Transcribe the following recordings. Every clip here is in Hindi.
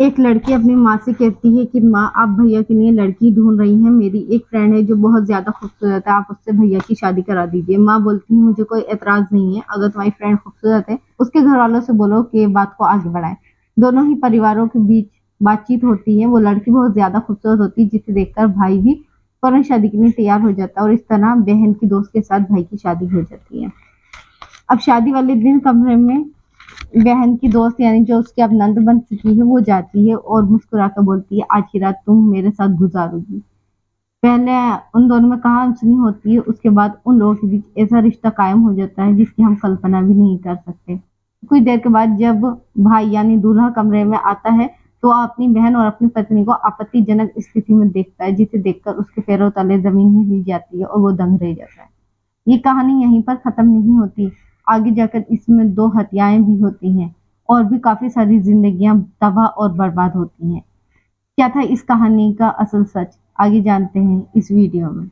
एक लड़की अपनी माँ से कहती है कि माँ, आप भैया के लिए लड़की ढूंढ रही हैं। मेरी एक फ्रेंड है जो बहुत ज्यादा खूबसूरत है, आप उससे भैया की शादी करा दीजिए। माँ बोलती है मुझे कोई एतराज नहीं है, अगर तुम्हारी फ्रेंड खूबसूरत है उसके घर वालों से बोलो कि बात को आगे बढ़ाएं। दोनों ही परिवारों के बीच बातचीत होती है। वो लड़की बहुत ज्यादा खूबसूरत होती है जिसे देखकर भाई भी फौरन शादी के लिए तैयार हो जाता है और इस तरह बहन की दोस्त के साथ भाई की शादी हो जाती है। अब शादी वाले दिन कमरे में बहन की दोस्त यानी जो उसकी अब नंद बन चुकी है वो जाती है और मुस्कुराकर बोलती है, आज की रात तुम मेरे साथ गुजारोगी। पहले उन दोनों में कहासुनी होती है, उसके बाद उन लोगों के बीच ऐसा रिश्ता कायम हो जाता है जिसकी हम कल्पना भी नहीं कर सकते। कुछ देर के बाद जब भाई यानी दूल्हा कमरे में आता है तो वह अपनी बहन और अपनी पत्नी को आपत्तिजनक स्थिति में देखता है, जिसे देखकर उसके पैरों तले जमीन ही हिल जाती है और वो दंग रह जाता है। ये कहानी यहीं पर खत्म नहीं होती, आगे जाकर इसमें दो हत्याएं भी होती हैं और भी काफी सारी जिंदगियां तबाह और बर्बाद होती हैं। क्या था इस कहानी का असल सच, आगे जानते हैं इस वीडियो में।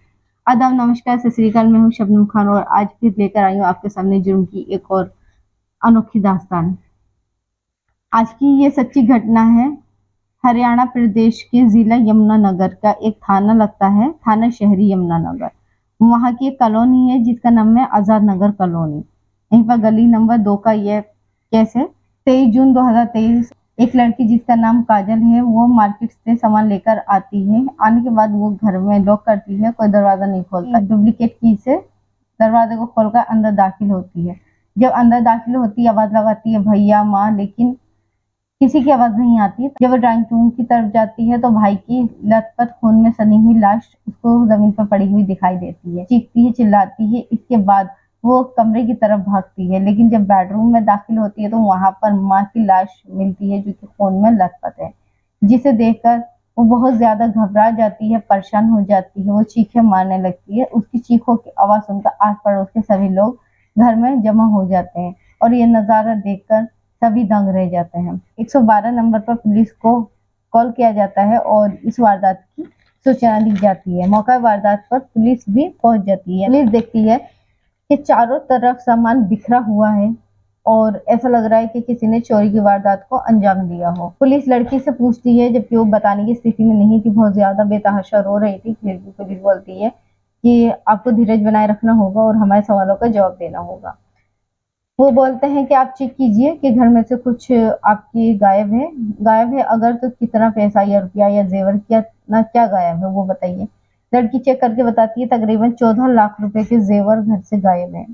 आदाब, नमस्कार, सत श्री अकाल। मैं हूं शबनम खान और आज फिर लेकर आई हूं आपके सामने जुर्म की एक और अनोखी दास्तान। आज की ये सच्ची घटना है हरियाणा प्रदेश के जिला यमुनानगर का एक थाना लगता है, थाना शहरी यमुनानगर। वहाँ की एक कॉलोनी है जिसका नाम है आजाद नगर कॉलोनी। यहीं पर गली नंबर 2 का ये केस है। 23 जून 2023 एक लड़की जिसका नाम काजल है वो मार्केट से सामान लेकर आती है। आने के बाद वो घर में लॉक करती है, कोई दरवाजा नहीं खोलता। डुप्लीकेट की से दरवाजे को खोलकर अंदर दाखिल होती है। जब अंदर दाखिल होती है आवाज लगाती है भैया माँ, लेकिन किसी की आवाज नहीं आती। जब वो ड्राइंग रूम की तरफ जाती है तो भाई की लथपथ खून में सनी हुई लाश उसको जमीन पर पड़ी हुई दिखाई देती है। चीखती है, चिल्लाती है। इसके बाद वो कमरे की तरफ भागती है, लेकिन जब बेडरूम में दाखिल होती है तो वहां पर माँ की लाश मिलती है जो कि खून में लथपथ है, जिसे देखकर वो बहुत ज्यादा घबरा जाती है, परेशान हो जाती है। वो चीखें मारने लगती है। उसकी चीखों की आवाज सुनकर आस पड़ोस के सभी लोग घर में जमा हो जाते हैं और ये नजारा देखकर सभी दंग रह जाते हैं। 112 नंबर पर पुलिस को कॉल किया जाता है और इस वारदात की सूचना दी जाती है। मौका वारदात पर पुलिस भी पहुंच जाती है। पुलिस देखती है कि चारों तरफ सामान बिखरा हुआ है और ऐसा लग रहा है कि किसी ने चोरी की वारदात को अंजाम दिया हो। पुलिस लड़की से पूछती है, जबकि वो बताने की स्थिति में नहीं थी, बहुत ज्यादा बेतहाशा रो रही थी। फिर भी पुलिस बोलती है कि आपको धीरज बनाए रखना होगा और हमारे सवालों का जवाब देना होगा। वो बोलते हैं कि आप चेक कीजिए कि घर में से कुछ आपकी गायब है अगर तो कितना पैसा या रुपया या जेवर क्या गायब है वो बताइए। लड़की चेक करके बताती है तकरीबन 14 लाख रुपए के जेवर घर से गायब है।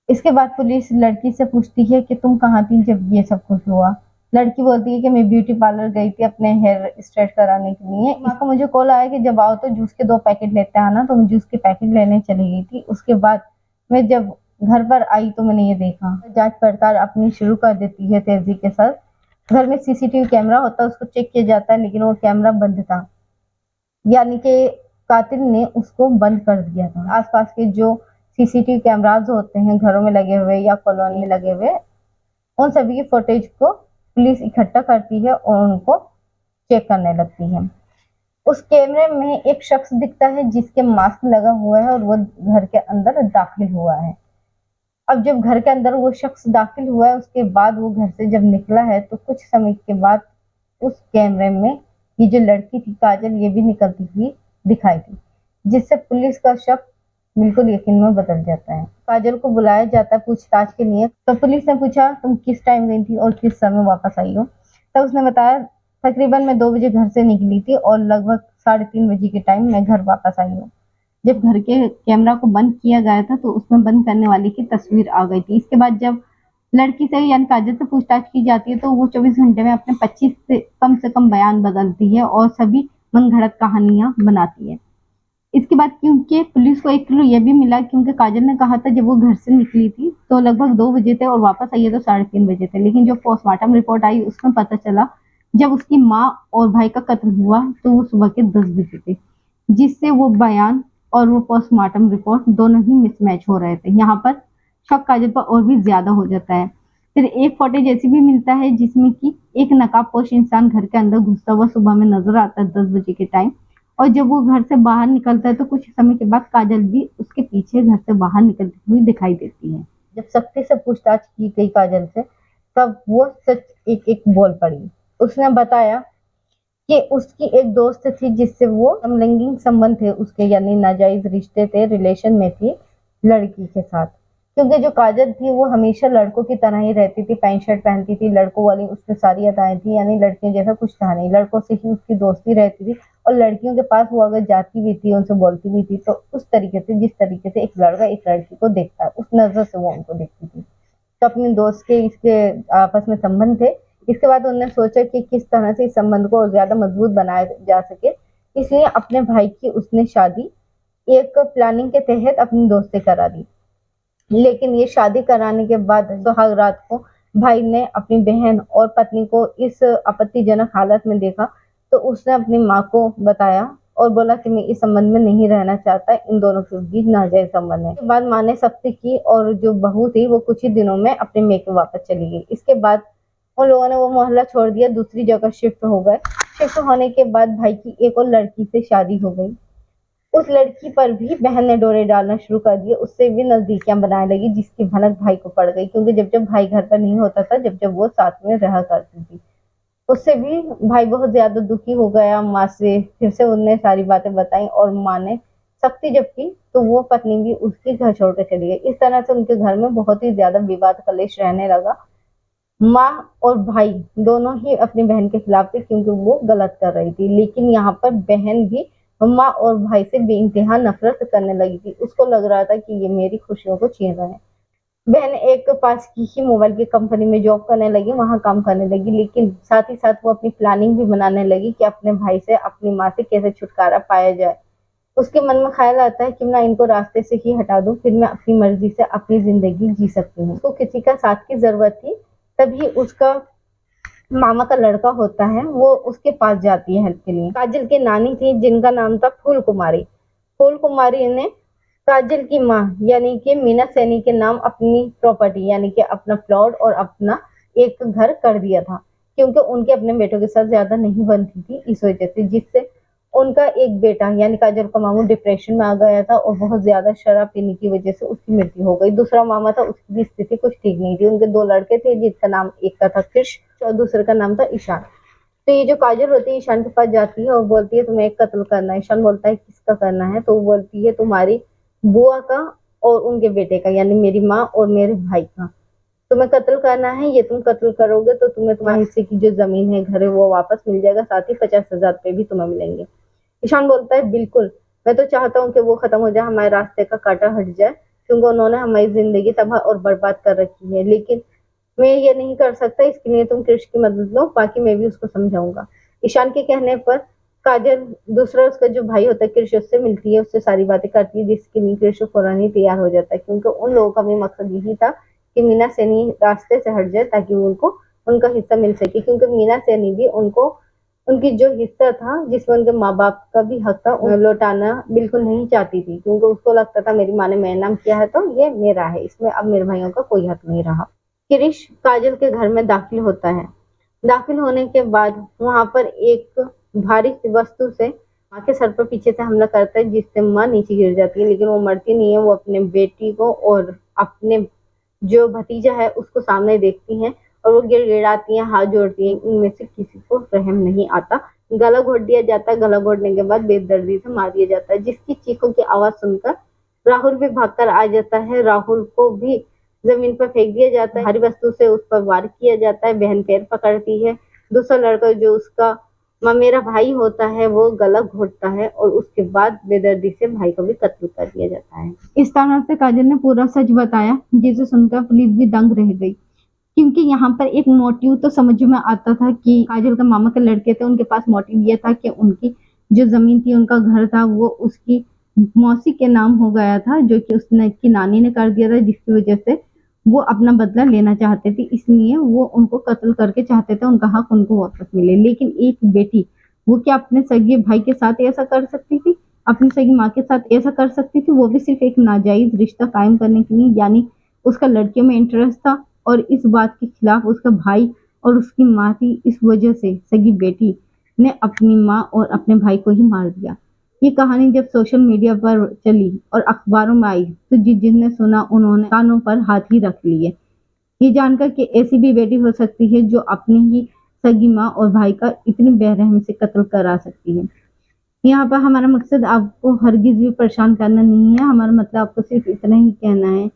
इसके बाद पुलिस लड़की से पूछती है कि तुम कहाँ थी जब ये सब कुछ हुआ। लड़की बोलती है कि मैं ब्यूटी पार्लर गई थी अपने हेयर स्ट्रेट कराने के लिए। इसका मुझे कॉल आया कि जब आओ तो जूस के 2 पैकेट लेते आना, तो मैं जूस के पैकेट लेने चली गई थी। उसके बाद मैं जब घर पर आई तो मैंने ये देखा। जांच पड़ताल अपनी शुरू कर देती है तेजी के साथ। घर में सीसीटीवी कैमरा होता है, उसको चेक किया जाता है, लेकिन वो कैमरा बंद था, यानी कि कातिल ने उसको बंद कर दिया था। आसपास के जो सीसीटीवी कैमराज होते हैं घरों में लगे हुए या कॉलोनी में लगे हुए, उन सभी की फुटेज को पुलिस इकट्ठा करती है और उनको चेक करने लगती है। उस कैमरे में एक शख्स दिखता है जिसके मास्क लगा हुआ है और वो घर के अंदर दाखिल हुआ है। अब जब घर के अंदर वो शख्स दाखिल हुआ है उसके बाद वो घर से जब निकला है तो कुछ समय के बाद उस कैमरे में ये जो लड़की थी काजल, ये भी निकलती हुई दिखाई थी, जिससे पुलिस का शक बिल्कुल यकीन में बदल जाता है। काजल को बुलाया जाता है पूछताछ के लिए। तो पुलिस ने पूछा तुम किस टाइम गई थी और किस समय वापस आई हो। तब उसने बताया तकरीबन मैं 2 बजे घर से निकली थी और लगभग 3:30 बजे के टाइम मैं घर वापस आई हूँ। जब घर के कैमरा को बंद किया गया था तो उसमें बंद करने वाले की तस्वीर आ गई थी। इसके बाद जब लड़की से यानी काजल से पूछताछ की जाती है तो वो 24 घंटे में अपने 25 से कम बयान बदलती है और सभी मनगढ़ंत कहानियां बनाती है। इसके बाद क्योंकि पुलिस को एक क्लू ये भी मिला, क्योंकि काजल ने कहा था जब वो घर से निकली थी तो लगभग 2 बजे थे और वापस आई है तो 3:30 बजे थे, लेकिन जो पोस्टमार्टम रिपोर्ट आई उसमें पता चला जब उसकी माँ और भाई का कत्ल हुआ तो वो सुबह के 10 बजे थे, जिससे वो बयान और वो पोस्टमार्टम रिपोर्ट दोनों ही मिसमैच हो रहे थे। यहाँ पर शक काजल पर और भी ज्यादा हो जाता है। फिर एक फुटेज ऐसी भी मिलता है जिसमें कि एक नकाबपोश इंसान घर के अंदर घुसता हुआ सुबह में नजर आता है 10 बजे के टाइम, और जब वो घर से बाहर निकलता है तो कुछ समय के बाद काजल भी उसके पीछे घर से बाहर निकलती हुई दिखाई देती है। जब सख्ती से पूछताछ की गई काजल से तब वो सच एक एक बोल पड़ी। उसने बताया कि उसकी एक दोस्त थी जिससे वो समलैंगिक संबंध थे उसके, यानी नाजायज रिश्ते थे, रिलेशन में थी लड़की के साथ। क्योंकि जो काजल थी वो हमेशा लड़कों की तरह ही रहती थी, पैंट शर्ट पहनती थी, लड़कों वाली उसमें सारी अदाएं थी, यानी लड़कियों जैसा कुछ था नहीं, लड़कों से ही उसकी दोस्ती रहती थी। और लड़कियों के पास वो अगर जाती भी थी, उनसे बोलती भी थी, तो उस तरीके से जिस तरीके से एक लड़का एक लड़की को देखता है उस नजर से वो उनको देखती थी। तो अपने दोस्त के इसके आपस में संबंध थे। इसके बाद उन्होंने सोचा कि किस तरह से इस संबंध को और ज्यादा मजबूत बनाया जा सके, इसलिए अपने भाई की उसने शादी एक प्लानिंग के तहत अपनी दोस्त से करा दी। लेकिन ये शादी कराने के बाद सुहाग रात को भाई ने अपनी बहन और पत्नी को इस आपत्तिजनक हालत में देखा, तो उसने अपनी माँ को बताया और बोला कि मैं इस संबंध में नहीं रहना चाहता, इन दोनों के बीच नाजायज संबंध है। इसके बाद माँ ने सख्ती की और जो बहू थी वो कुछ ही दिनों में अपने मेके वापस चली गई। इसके बाद उन लोगों ने वो मोहल्ला छोड़ दिया, दूसरी जगह शिफ्ट हो गए। शिफ्ट होने के बाद भाई की एक और लड़की से शादी हो गई। उस लड़की पर भी बहन ने डोरे डालना शुरू कर दिए, उससे भी नजदीकियां बनाने लगी, जिसकी भनक भाई को पड़ गई। क्योंकि जब जब भाई घर पर नहीं होता था, जब जब वो साथ में रहा करती थी, उससे भी भाई बहुत ज्यादा दुखी हो गया माँ से। फिर से उनने सारी बातें बताई और माँ ने सख्ती जब की तो वो पत्नी भी उसके घर छोड़ कर चली गई। इस तरह से उनके घर में बहुत ही ज्यादा विवाद कलेश रहने लगा। माँ और भाई दोनों ही अपनी बहन के खिलाफ थे क्योंकि वो गलत कर रही थी, लेकिन यहाँ पर बहन भी माँ और भाई से बेइंतहा नफरत करने लगी थी। उसको लग रहा था कि ये मेरी खुशियों को छीन रहे हैं। बहन एक पास की ही मोबाइल की कंपनी में जॉब करने लगी, वहां काम करने लगी, लेकिन साथ ही साथ वो अपनी प्लानिंग भी बनाने लगी कि अपने भाई से, अपनी माँ से कैसे छुटकारा पाया जाए। उसके मन में ख्याल आता है कि मैं इनको रास्ते से ही हटा दूं, फिर मैं अपनी मर्जी से अपनी जिंदगी जी सकती हूँ। उसको किसी का साथ की जरूरत थी, तभी उसका मामा का लड़का होता है वो उसके पास जाती है हेल्प के लिए। काजल की नानी थी जिनका नाम था फूल कुमारी। फूल कुमारी ने काजल की माँ यानी कि मीना सैनी के नाम अपनी प्रॉपर्टी यानी कि अपना प्लॉट और अपना एक घर कर दिया था, क्योंकि उनके अपने बेटों के साथ ज्यादा नहीं बनती थी, इस वजह से, जिससे उनका एक बेटा यानी काजल का मामू डिप्रेशन में आ गया था और बहुत ज्यादा शराब पीने की वजह से उसकी मृत्यु हो गई। दूसरा मामा था, उसकी भी स्थिति कुछ ठीक नहीं थी। उनके दो लड़के थे, जिसका नाम एक का था कृष और दूसरे का नाम था ईशान। तो ये जो काजल होती है ईशान के पास जाती है और बोलती है तुम्हें एक कत्ल करना है। ईशान बोलता है किसका करना है, तो वो बोलती है तुम्हारी बुआ का और उनके बेटे का, यानी मेरी माँ और मेरे भाई का तुम्हें कत्ल करना है। ये तुम कत्ल करोगे तो तुम्हें तुम्हारे हिस्से की जो जमीन है, घर है, वो वापस मिल जाएगा, साथ ही 50,000 रुपए भी तुम्हें मिलेंगे। ईशान बोलता है बिल्कुल, मैं तो चाहता हूँ कि वो खत्म हो जाए, हमारे रास्ते का कांटा हट जाए, क्योंकि उन्होंने हमारी जिंदगी तबाह और बर्बाद कर रखी है। लेकिन मैं ये नहीं कर सकता, इसके लिए तुम कृष की मदद लो, बाकी मैं भी उसको समझाऊंगा। ईशान के कहने पर काजल दूसरा उसका जो भाई होता है कृष, उससे मिलती है, उससे सारी बातें करती है, जिसके लिए कृष फौरन ही तैयार हो जाता है, क्योंकि उन लोगों का भी मकसद यही था कि मीना सैनी रास्ते से हट जाए ताकि उनको उनका हिस्सा मिल सके। क्योंकि मीना सैनी भी उनको उनकी जो हिस्सा था जिसमें उनके माँ बाप का भी हक था उन्हें लौटाना बिल्कुल नहीं चाहती थी, क्योंकि उसको लगता था मेरी माँ ने मेरा नाम किया है तो ये मेरा है, इसमें अब मेरे भाइयों का कोई हक नहीं रहा। किरिश काजल के घर में दाखिल होता है। दाखिल होने के बाद वहां पर एक भारी सी वस्तु से माँ के सर पर पीछे से हमला करता है, जिससे माँ नीचे गिर जाती है, लेकिन वो मरती नहीं है। वो अपने बेटी को और अपने जो भतीजा है उसको सामने देखती हैं और वो गिड़गिड़ाती हैं, हाथ जोड़ती हैं। इनमें से किसी को रहम नहीं आता। गला घोट दिया जाता है, गला घोटने के बाद बेदर्दी से मार दिया जाता है। जिसकी चीखों की आवाज सुनकर राहुल भी भागकर आ जाता है। राहुल को भी जमीन पर फेंक दिया जाता है, भारी वस्तु से उस पर वार किया जाता है। बहन पैर पकड़ती है। दूसरा लड़का जो उसका मेरा भाई होता है वो गला घोटता है और उसके बाद बेदर्दी से भाई को भी कत्ल कर दिया जाता है। इस तरह से काजल ने पूरा सच बताया, जिसे सुनकर पुलिस भी दंग रह गई, क्योंकि यहाँ पर एक मोटिव तो समझ में आता था कि काजल का मामा के लड़के थे, उनके पास मोटिव ये था कि उनकी जो जमीन थी, उनका घर था, वो उसकी मौसी के नाम हो गया था, जो कि उसने की नानी ने कर दिया था, जिसकी वजह से वो अपना बदला लेना चाहते थे। इसलिए वो उनको कत्ल करके चाहते थे उनका हक उनको वापस मिले। लेकिन एक बेटी वो क्या अपने सगे भाई के साथ ऐसा कर सकती थी, अपनी सगी माँ के साथ ऐसा कर सकती थी, वो भी सिर्फ एक नाजायज रिश्ता कायम करने के लिए। यानी उसका लड़कियों में इंटरेस्ट था और इस बात के खिलाफ उसका भाई और उसकी माँ थी। इस वजह से सगी बेटी ने अपनी माँ और अपने भाई को ही मार दिया। ये कहानी जब सोशल मीडिया पर चली और अखबारों में आई तो जिसने सुना उन्होंने कानों पर हाथ ही रख लिए, ये जानकर कि ऐसी भी बेटी हो सकती है जो अपनी ही सगी माँ और भाई का इतनी बेरहमी से कत्ल करा सकती है। यहाँ पर हमारा मकसद आपको हरगिज भी परेशान करना नहीं है। हमारा मतलब आपको सिर्फ इतना ही कहना है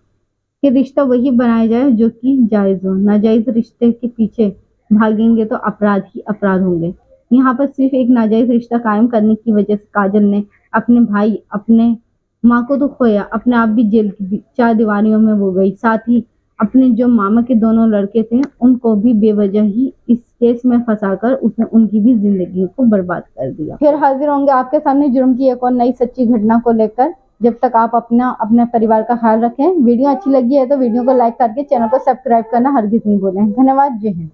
कि रिश्ता वही बनाया जाए जो कि जायज़ हो। नाजायज़ रिश्ते के पीछे भागेंगे तो अपराध ही अपराध होंगे। यहाँ पर सिर्फ एक नाजायज़ रिश्ता कायम करने की वजह से काजल ने अपने भाई, अपने माँ को तो खोया, अपने आप भी जेल की चार दीवारियों में वो गई। साथ ही अपने जो मामा के दोनों लड़के थे उनको भी बेवजह ही इस केस में फंसाकर उसने उनकी भी जिंदगी को बर्बाद कर दिया। फिर हाजिर होंगे आपके सामने जुर्म की एक और नई सच्ची घटना को लेकर। जब तक आप अपने परिवार का ख्याल रखें। वीडियो अच्छी लगी है तो वीडियो को लाइक करके चैनल को सब्सक्राइब करना हरगिज नहीं भूलें। धन्यवाद। जय हिंद।